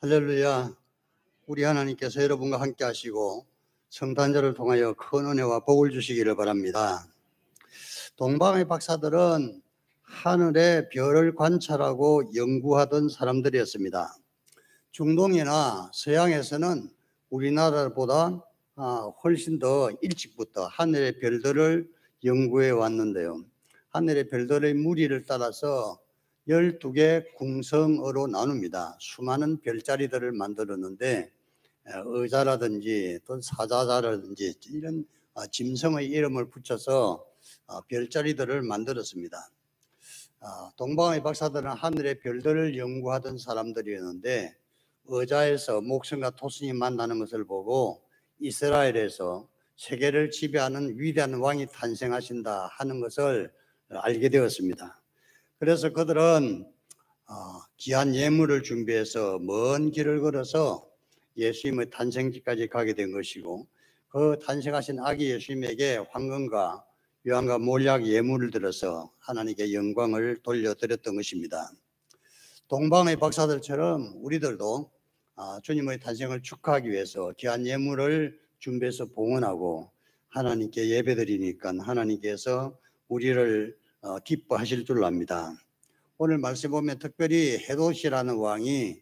할렐루야. 우리 하나님께서 여러분과 함께 하시고 성탄절을 통하여 큰 은혜와 복을 주시기를 바랍니다. 동방의 박사들은 하늘의 별을 관찰하고 연구하던 사람들이었습니다. 중동이나 서양에서는 우리나라보다 훨씬 더 일찍부터 하늘의 별들을 연구해 왔는데요. 하늘의 별들의 무리를 따라서 12개 궁성어로 나눕니다. 수많은 별자리들을 만들었는데 의자라든지 또 사자자라든지 이런 짐승의 이름을 붙여서 별자리들을 만들었습니다. 동방의 박사들은 하늘의 별들을 연구하던 사람들이었는데 의자에서 목성과 토성이 만나는 것을 보고 이스라엘에서 세계를 지배하는 위대한 왕이 탄생하신다 하는 것을 알게 되었습니다. 그래서 그들은 귀한 예물을 준비해서 먼 길을 걸어서 예수님의 탄생지까지 가게 된 것이고, 그 탄생하신 아기 예수님에게 황금과 유황과 몰약 예물을 들어서 하나님께 영광을 돌려드렸던 것입니다. 동방의 박사들처럼 우리들도 주님의 탄생을 축하하기 위해서 귀한 예물을 준비해서 봉헌하고 하나님께 예배드리니까 하나님께서 우리를 기뻐하실 줄 압니다. 오늘 말씀 보면 특별히 헤롯이라는 왕이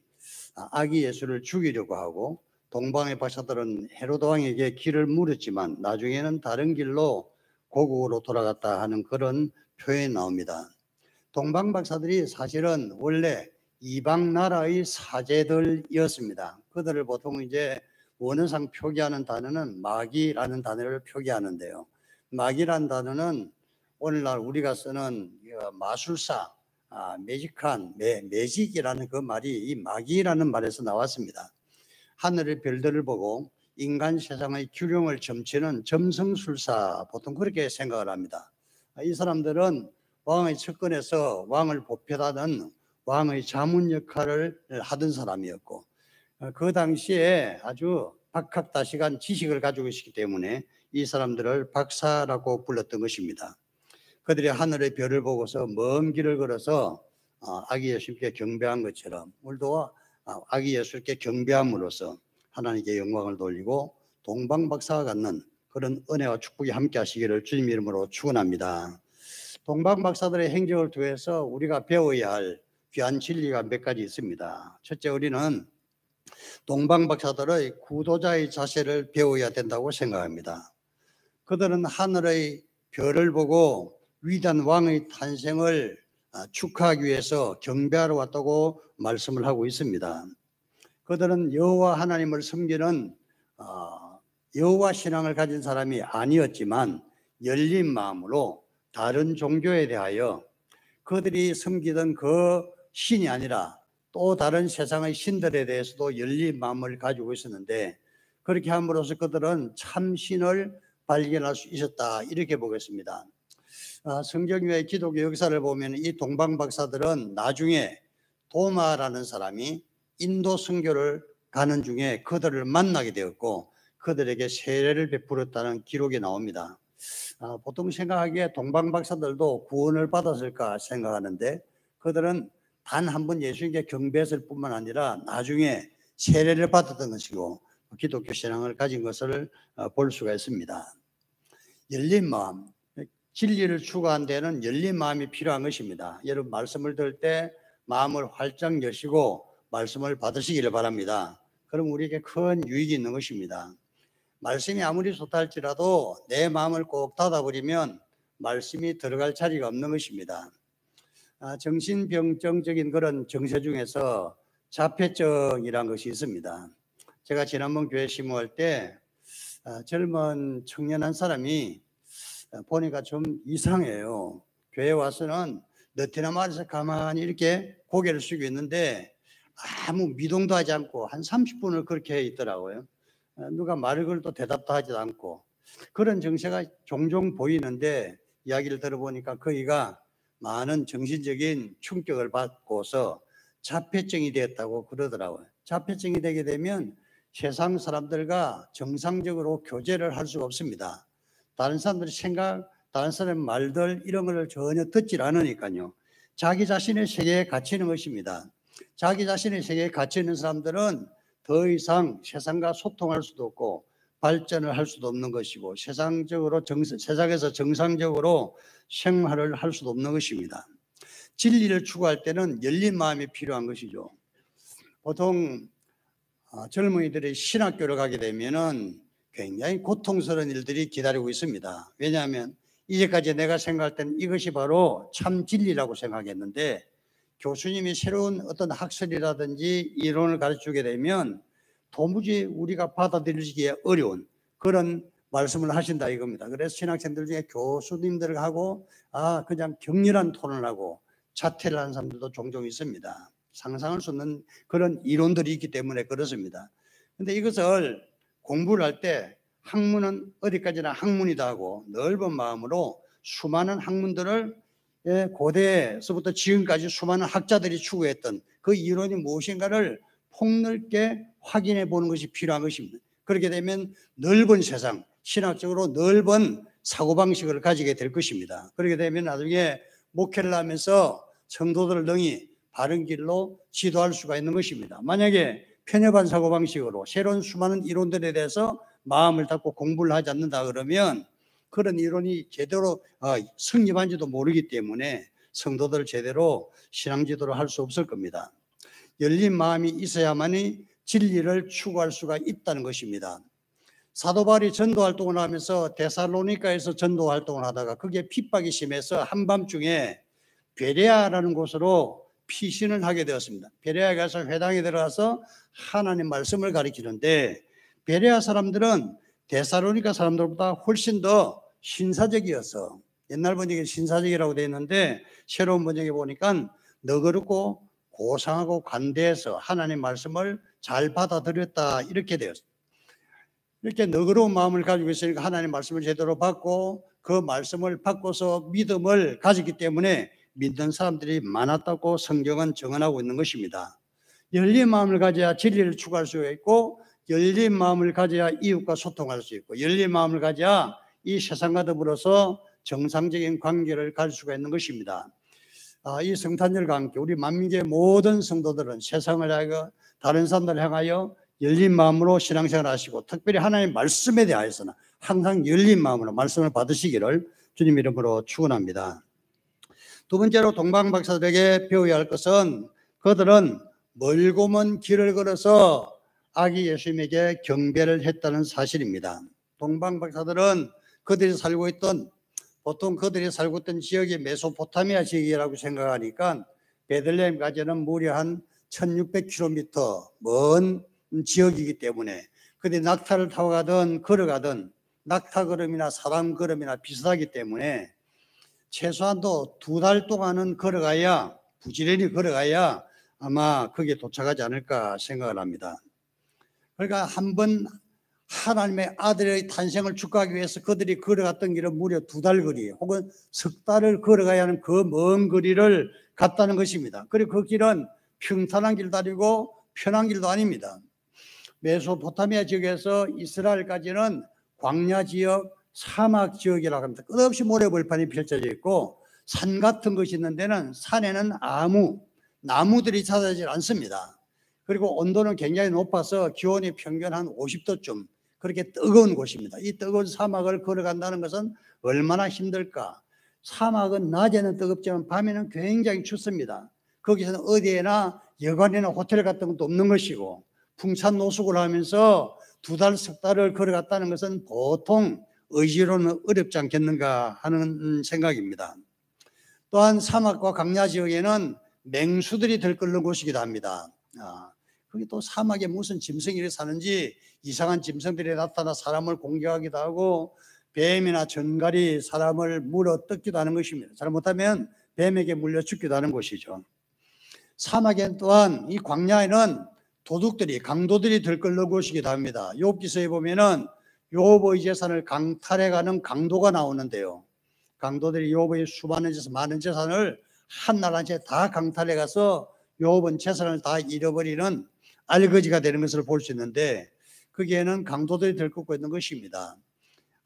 아기 예수를 죽이려고 하고, 동방의 박사들은 헤롯 왕에게 길을 물었지만 나중에는 다른 길로 고국으로 돌아갔다 하는 그런 표현이 나옵니다. 동방 박사들이 사실은 원래 이방 나라의 사제들이었습니다. 그들을 보통 이제 원어상 표기하는 단어는 마귀라는 단어를 표기하는데요. 마귀라는 단어는 오늘날 우리가 쓰는 마술사, 매직한, 매직이라는 그 말이 이 마귀라는 말에서 나왔습니다. 하늘의 별들을 보고 인간 세상의 균형을 점치는 점성술사, 보통 그렇게 생각을 합니다. 이 사람들은 왕의 측근에서 왕을 보필하는 왕의 자문 역할을 하던 사람이었고, 그 당시에 아주 박학다식한 지식을 가지고 있기 때문에 이 사람들을 박사라고 불렀던 것입니다. 그들이 하늘의 별을 보고서 먼 길을 걸어서 아기 예수님께 경배한 것처럼 우리도 아기 예수님께 경배함으로써 하나님께 영광을 돌리고 동방박사와 갖는 그런 은혜와 축복이 함께 하시기를 주님 이름으로 축원합니다. 동방박사들의 행적을 통해서 우리가 배워야 할 귀한 진리가 몇 가지 있습니다. 첫째, 우리는 동방박사들의 구도자의 자세를 배워야 된다고 생각합니다. 그들은 하늘의 별을 보고 위대한 왕의 탄생을 축하하기 위해서 경배하러 왔다고 말씀을 하고 있습니다. 그들은 여호와 하나님을 섬기는 여호와 신앙을 가진 사람이 아니었지만 열린 마음으로 다른 종교에 대하여 그들이 섬기던 그 신이 아니라 또 다른 세상의 신들에 대해서도 열린 마음을 가지고 있었는데, 그렇게 함으로써 그들은 참신을 발견할 수 있었다, 이렇게 보겠습니다. 성경 외의 기독교 역사를 보면 이 동방박사들은 나중에 도마라는 사람이 인도 선교를 가는 중에 그들을 만나게 되었고 그들에게 세례를 베풀었다는 기록이 나옵니다. 보통 생각하기에 동방박사들도 구원을 받았을까 생각하는데, 그들은 단 한 번 예수님께 경배했을 뿐만 아니라 나중에 세례를 받았던 것이고 기독교 신앙을 가진 것을 볼 수가 있습니다. 열린 마음, 진리를 추구하는 데는 열린 마음이 필요한 것입니다. 여러분, 말씀을 들을 때 마음을 활짝 여시고 말씀을 받으시기를 바랍니다. 그럼 우리에게 큰 유익이 있는 것입니다. 말씀이 아무리 좋다 할지라도 내 마음을 꼭 닫아버리면 말씀이 들어갈 자리가 없는 것입니다. 정신병적인 그런 정세 중에서 자폐증이라는 것이 있습니다. 제가 지난번 교회 심호할 때 젊은 청년 한 사람이 보니까 좀 이상해요. 교회 와서는 느티나무에서 가만히 이렇게 고개를 숙이고 있는데 아무 미동도 하지 않고 한 30분을 그렇게 있더라고요. 누가 말을 걸어도 대답도 하지 않고 그런 정세가 종종 보이는데, 이야기를 들어보니까 그이가 많은 정신적인 충격을 받고서 자폐증이 되었다고 그러더라고요. 자폐증이 되게 되면 세상 사람들과 정상적으로 교제를 할 수가 없습니다. 다른 사람들의 생각, 다른 사람의 말들 이런 걸 전혀 듣질 않으니까요. 자기 자신의 세계에 갇히는 것입니다. 자기 자신의 세계에 갇혀 있는 사람들은 더 이상 세상과 소통할 수도 없고 발전을 할 수도 없는 것이고 세상에서 정상적으로 생활을 할 수도 없는 것입니다. 진리를 추구할 때는 열린 마음이 필요한 것이죠. 보통 젊은이들이 신학교를 가게 되면은 굉장히 고통스러운 일들이 기다리고 있습니다. 왜냐하면 이제까지 내가 생각할 때는 이것이 바로 참 진리라고 생각했는데 교수님이 새로운 어떤 학설이라든지 이론을 가르치게 되면 도무지 우리가 받아들이기에 어려운 그런 말씀을 하신다 이겁니다. 그래서 신학생들 중에 교수님들하고 그냥 격렬한 토론을 하고 자퇴를 하는 사람들도 종종 있습니다. 상상할 수 없는 그런 이론들이 있기 때문에 그렇습니다. 그런데 이것을 공부를 할 때 학문은 어디까지나 학문이다 하고 넓은 마음으로 수많은 학문들을 고대에서부터 지금까지 수많은 학자들이 추구했던 그 이론이 무엇인가를 폭넓게 확인해 보는 것이 필요한 것입니다. 그렇게 되면 넓은 세상, 신학적으로 넓은 사고방식을 가지게 될 것입니다. 그렇게 되면 나중에 목회를 하면서 성도들을 능히 바른 길로 지도할 수가 있는 것입니다. 만약에 편협한 사고방식으로 새로운 수많은 이론들에 대해서 마음을 닫고 공부를 하지 않는다 그러면 그런 이론이 제대로 성립한지도 모르기 때문에 성도들 제대로 신앙 지도를 할 수 없을 겁니다. 열린 마음이 있어야만이 진리를 추구할 수가 있다는 것입니다. 사도 바울이 전도 활동을 하면서 데살로니가에서 전도 활동을 하다가 그게 핍박이 심해서 한밤중에 베레아라는 곳으로 피신을 하게 되었습니다. 베레아에 가서 회당에 들어가서 하나님 말씀을 가르치는데 베레아 사람들은 데살로니가 사람들보다 훨씬 더 신사적이어서 옛날 번역에 신사적이라고 되어 있는데 새로운 번역에 보니까 너그럽고 고상하고 관대해서 하나님 말씀을 잘 받아들였다 이렇게 되었습니다. 이렇게 너그러운 마음을 가지고 있으니까 하나님 말씀을 제대로 받고 그 말씀을 받고서 믿음을 가졌기 때문에 믿는 사람들이 많았다고 성경은 증언하고 있는 것입니다. 열린 마음을 가져야 진리를 추구할 수 있고 열린 마음을 가져야 이웃과 소통할 수 있고 열린 마음을 가져야 이 세상과 더불어서 정상적인 관계를 가질 수가 있는 것입니다. 이 성탄절과 함께 우리 만민계 모든 성도들은 세상을 향하여 다른 사람들을 향하여 열린 마음으로 신앙생활 하시고 특별히 하나님의 말씀에 대하여서는 항상 열린 마음으로 말씀을 받으시기를 주님 이름으로 축원합니다. 두 번째로 동방박사들에게 배워야 할 것은 그들은 멀고 먼 길을 걸어서 아기 예수님에게 경배를 했다는 사실입니다. 동방박사들은 그들이 살고 있던 보통 그들이 살고 있던 지역이 메소포타미아 지역이라고 생각하니까 베들레헴까지는 무려 한 1600km 먼 지역이기 때문에 그들이 낙타를 타고 가든 걸어가든 낙타 걸음이나 사람 걸음이나 비슷하기 때문에 최소한도 2달 동안은 걸어가야 부지런히 걸어가야 아마 거기에 도착하지 않을까 생각을 합니다. 그러니까 한번 하나님의 아들의 탄생을 축하하기 위해서 그들이 걸어갔던 길은 무려 2달 거리 혹은 석 달을 걸어가야 하는 그 먼 거리를 갔다는 것입니다. 그리고 그 길은 평탄한 길도 아니고 편한 길도 아닙니다. 메소포타미아 지역에서 이스라엘까지는 광야 지역, 사막 지역이라고 합니다. 끝없이 모래벌판이 펼쳐져 있고 산 같은 것이 있는 데는 산에는 아무 나무들이 자라지 않습니다. 그리고 온도는 굉장히 높아서 기온이 평균 한 50도쯤 그렇게 뜨거운 곳입니다. 이 뜨거운 사막을 걸어간다는 것은 얼마나 힘들까. 사막은 낮에는 뜨겁지만 밤에는 굉장히 춥습니다. 거기서는 어디에나 여관이나 호텔 같은 것도 없는 것이고 풍찬노숙을 하면서 2달, 석 달을 걸어갔다는 것은 보통 의지로는 어렵지 않겠는가 하는 생각입니다. 또한 사막과 광야 지역에는 맹수들이 들끓는 곳이기도 합니다. 거기 또 사막에 무슨 짐승이 사는지 이상한 짐승들이 나타나 사람을 공격하기도 하고 뱀이나 전갈이 사람을 물어 뜯기도 하는 것입니다. 잘못하면 뱀에게 물려 죽기도 하는 곳이죠. 사막에 또한 이 광야에는 도둑들이 강도들이 들끓는 곳이기도 합니다. 욥기서에 보면은 욥의 재산을 강탈해가는 강도가 나오는데요. 강도들이 욥의 수많은 재산, 많은 재산을 한날 한채 다 강탈해가서 욥은 재산을 다 잃어버리는 알거지가 되는 것을 볼 수 있는데 거기에는 강도들이 들끓고 있는 것입니다.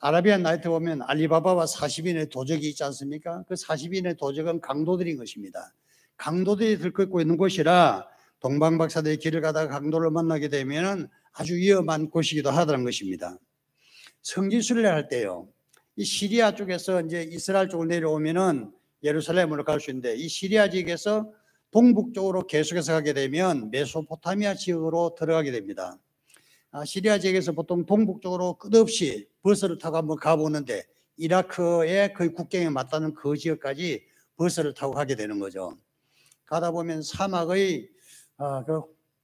아라비안 나이트 보면 알리바바와 40인의 도적이 있지 않습니까? 그 40인의 도적은 강도들인 것입니다. 강도들이 들끓고 있는 곳이라 동방박사들의 길을 가다가 강도를 만나게 되면 아주 위험한 곳이기도 하다는 것입니다. 성지순례 할 때요, 이 시리아 쪽에서 이제 이스라엘 쪽으로 내려오면은 예루살렘으로 갈 수 있는데, 이 시리아 지역에서 동북쪽으로 계속해서 가게 되면 메소포타미아 지역으로 들어가게 됩니다. 시리아 지역에서 보통 동북쪽으로 끝없이 버스를 타고 한번 가보는데, 이라크의 거의 국경에 맞닿는 그 지역까지 버스를 타고 가게 되는 거죠. 가다 보면 사막의 그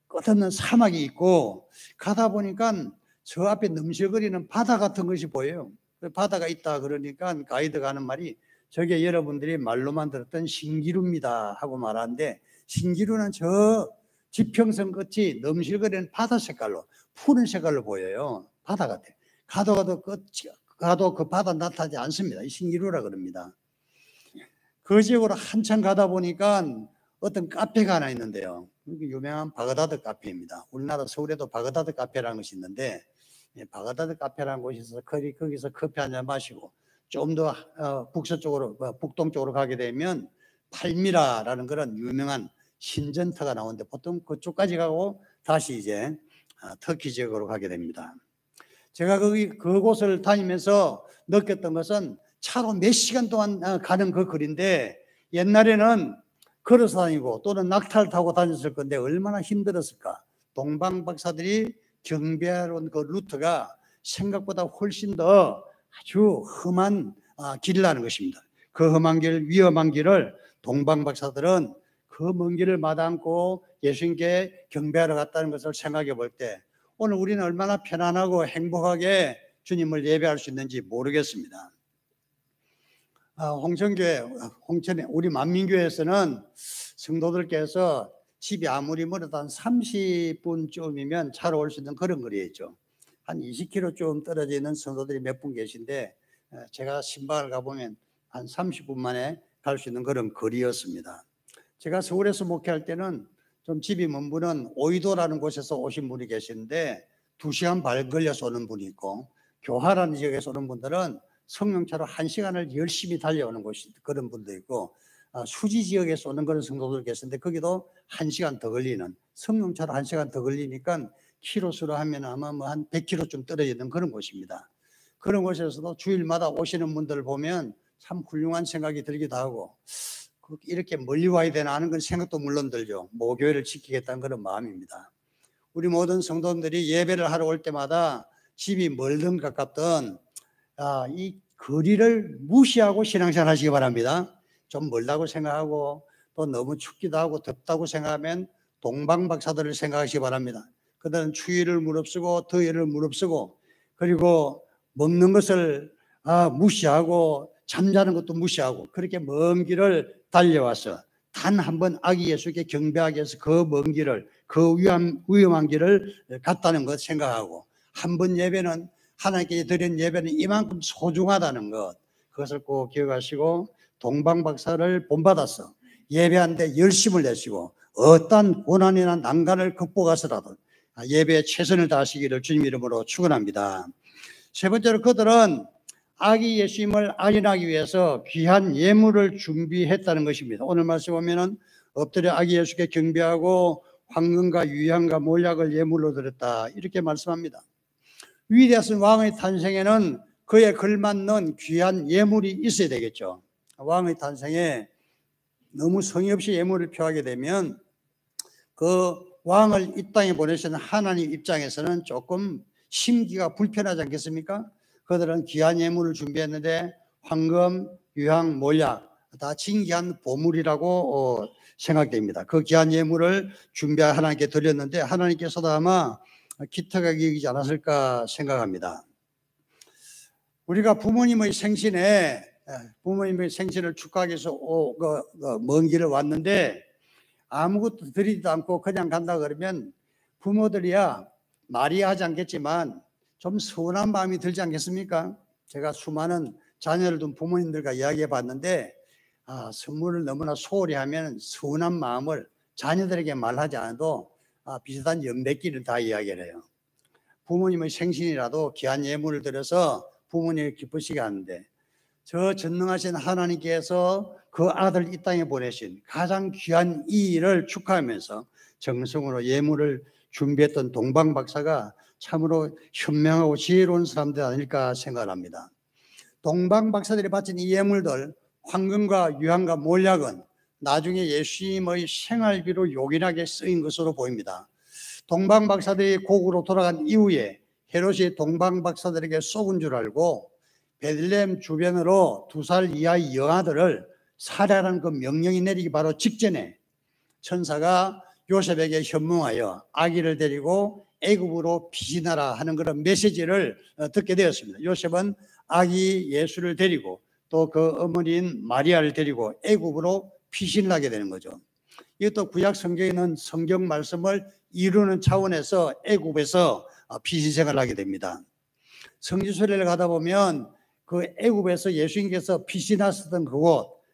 끝없는 사막이 있고, 가다 보니까 저 앞에 넘실거리는 바다 같은 것이 보여요. 바다가 있다 그러니까 가이드가 하는 말이, 저게 여러분들이 말로만 들었던 신기루입니다 하고 말하는데, 신기루는 저 지평선 끝이 넘실거리는 바다 색깔로, 푸른 색깔로 보여요. 바다 같아. 가도 그 바다 나타나지 않습니다. 이 신기루라 그럽니다. 그 지역으로 한참 가다 보니까 어떤 카페가 하나 있는데요, 유명한 바그다드 카페입니다. 우리나라 서울에도 바그다드 카페라는 것이 있는데, 바그다드 카페라는 곳이 있어서 거기서 커피 한잔 마시고 좀 더 북서쪽으로, 북동쪽으로 가게 되면 팔미라라는 그런 유명한 신전터가 나오는데, 보통 그쪽까지 가고 다시 이제 터키 지역으로 가게 됩니다. 제가 그곳을 다니면서 느꼈던 것은, 차로 몇 시간 동안 가는 그 거리인데, 옛날에는 걸어서 다니고 또는 낙타를 타고 다녔을 건데 얼마나 힘들었을까. 동방박사들이 경배하러 온 그 루트가 생각보다 훨씬 더 아주 험한 길이라는 것입니다. 그 험한 길, 위험한 길을 동방박사들은 그 먼 길을 마다않고 예수님께 경배하러 갔다는 것을 생각해 볼 때, 오늘 우리는 얼마나 편안하고 행복하게 주님을 예배할 수 있는지 모르겠습니다. 홍천에 우리 만민교회에서는 성도들께서 집이 아무리 멀어도 한 30분쯤이면 차로 올 수 있는 그런 거리에 있죠. 한 20km 좀 떨어져 있는 성도들이 몇 분 계신데, 제가 신방을 가보면 한 30분 만에 갈 수 있는 그런 거리였습니다. 제가 서울에서 목회할 때는 좀 집이 먼 분은 오이도라는 곳에서 오신 분이 계시는데 2시간 반 걸려서 오는 분이 있고, 교화라는 지역에서 오는 분들은 성령차로 1시간을 열심히 달려오는 곳이 그런 분도 있고, 수지 지역에서 오는 그런 성도들 계시는데 거기도 1시간 더 걸리는, 성령차로 1시간 더 걸리니까 키로수로 하면 아마 뭐 한 100km쯤 떨어지는 그런 곳입니다. 그런 곳에서도 주일마다 오시는 분들을 보면 참 훌륭한 생각이 들기도 하고, 이렇게 멀리 와야 되나 하는 그런 생각도 물론 들죠. 모교회를 지키겠다는 그런 마음입니다. 우리 모든 성도들이 예배를 하러 올 때마다 집이 멀든 가깝든 이 거리를 무시하고 신앙생활 하시기 바랍니다. 좀 멀다고 생각하고 또 너무 춥기도 하고 덥다고 생각하면 동방박사들을 생각하시기 바랍니다. 그들은 추위를 무릅쓰고 더위를 무릅쓰고, 그리고 먹는 것을 무시하고 잠자는 것도 무시하고 그렇게 먼 길을 달려와서 단 한 번 아기 예수께 경배하기 위해서 그 먼 길을, 그 위험한 길을 갔다는 것 생각하고, 한 번 예배는, 하나님께 드린 예배는 이만큼 소중하다는 것, 그것을 꼭 기억하시고 동방박사를 본받아서 예배하는데 열심을 내시고 어떤 고난이나 난간을 극복하서라도 예배에 최선을 다하시기를 주님 이름으로 축원합니다. 세 번째로, 그들은 아기 예수님을 알인하기 위해서 귀한 예물을 준비했다는 것입니다. 오늘 말씀 보면은 엎드려 아기 예수께 경배하고 황금과 유향과 몰약을 예물로 드렸다, 이렇게 말씀합니다. 위대하신 왕의 탄생에는 그에 걸맞는 귀한 예물이 있어야 되겠죠. 왕의 탄생에 너무 성의 없이 예물을 표하게 되면 그 왕을 이 땅에 보내시는 하나님 입장에서는 조금 심기가 불편하지 않겠습니까? 그들은 귀한 예물을 준비했는데 황금, 유향, 몰약 다 진귀한 보물이라고 생각됩니다. 그 귀한 예물을 준비해 하나님께 드렸는데 하나님께서도 아마 기특하게 여기지 않았을까 생각합니다. 우리가 부모님의 생신을 축하하기 위해서 먼 길을 왔는데 아무것도 드리지도 않고 그냥 간다 그러면 부모들이야 말이 하지 않겠지만 좀 서운한 마음이 들지 않겠습니까? 제가 수많은 자녀를 둔 부모님들과 이야기해 봤는데 선물을 너무나 소홀히 하면 서운한 마음을 자녀들에게 말하지 않아도 비슷한 연배끼리는 다 이야기를 해요. 부모님의 생신이라도 귀한 예물을 드려서 부모님을 기쁘시게 하는데, 저 전능하신 하나님께서 그 아들 이 땅에 보내신 가장 귀한 이 일을 축하하면서 정성으로 예물을 준비했던 동방 박사가 참으로 현명하고 지혜로운 사람들 아닐까 생각합니다. 동방 박사들이 바친 이 예물들, 황금과 유황과 몰약은 나중에 예수님의 생활비로 요긴하게 쓰인 것으로 보입니다. 동방 박사들이 고국으로 돌아간 이후에 헤롯이 동방 박사들에게 속은 줄 알고 베들레헴 주변으로 2살 이하의 여아들을 살해하라는 그 명령이 내리기 바로 직전에 천사가 요셉에게 현몽하여 아기를 데리고 애굽으로 피신하라 하는 그런 메시지를 듣게 되었습니다. 요셉은 아기 예수를 데리고 또 그 어머니인 마리아를 데리고 애굽으로 피신을 하게 되는 거죠. 이것도 구약 성경에 있는 성경 말씀을 이루는 차원에서 애굽에서 피신 생활을 하게 됩니다. 성지순례를 가다 보면 그 애굽에서 예수님께서 피신하셨던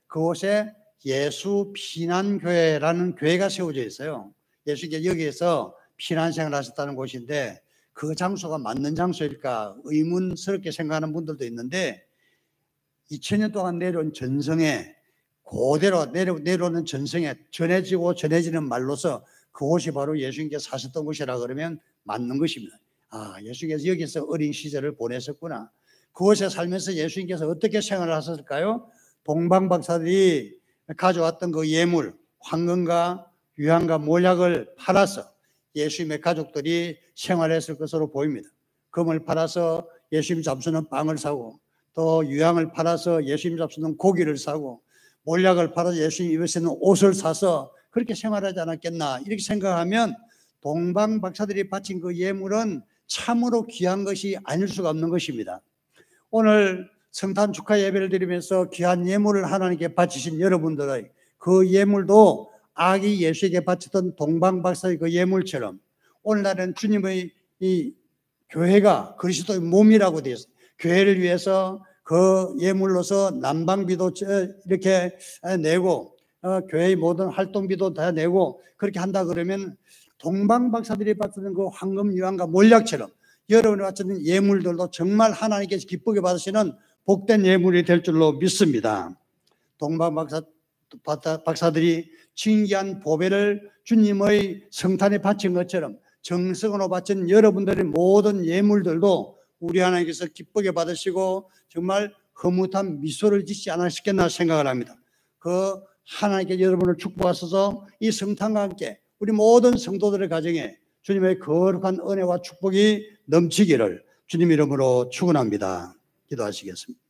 그곳에 예수 피난교회라는 교회가 세워져 있어요. 예수님께서 여기에서 피난생활을 하셨다는 곳인데 그 장소가 맞는 장소일까 의문스럽게 생각하는 분들도 있는데 2000년 동안 내려온 전성에 그대로 내려오는 전성에 전해지는 말로서 그곳이 바로 예수님께서 사셨던 곳이라 그러면 맞는 것입니다. 아, 예수님께서 여기서 어린 시절을 보내셨구나. 그곳에 살면서 예수님께서 어떻게 생활을 하셨을까요? 동방 박사들이 가져왔던 그 예물, 황금과 유황과 몰약을 팔아서 예수님의 가족들이 생활했을 것으로 보입니다. 금을 팔아서 예수님 잡수는 빵을 사고, 또 유황을 팔아서 예수님 잡수는 고기를 사고, 몰약을 팔아서 예수님 입으시는 옷을 사서 그렇게 생활하지 않았겠나 이렇게 생각하면 동방 박사들이 바친 그 예물은 참으로 귀한 것이 아닐 수가 없는 것입니다. 오늘 성탄 축하 예배를 드리면서 귀한 예물을 하나님께 바치신 여러분들의 그 예물도 아기 예수에게 바쳤던 동방 박사의 그 예물처럼 오늘날은 주님의 이 교회가 그리스도의 몸이라고 되어 있어요. 교회를 위해서 그 예물로서 난방비도 이렇게 내고 교회의 모든 활동비도 다 내고 그렇게 한다 그러면 동방 박사들이 바치는 그 황금 유황과 몰약처럼 여러분이 바치는 예물들도 정말 하나님께서 기쁘게 받으시는 복된 예물이 될 줄로 믿습니다. 동방 박사들이 진귀한 보배를 주님의 성탄에 바친 것처럼 정성으로 바친 여러분들의 모든 예물들도 우리 하나님께서 기쁘게 받으시고 정말 흐뭇한 미소를 짓지 않으셨겠나 생각을 합니다. 그 하나님께 여러분을 축복하셔서 이 성탄과 함께 우리 모든 성도들의 가정에 주님의 거룩한 은혜와 축복이 넘치기를 주님 이름으로 축원합니다. 기도하시겠습니다.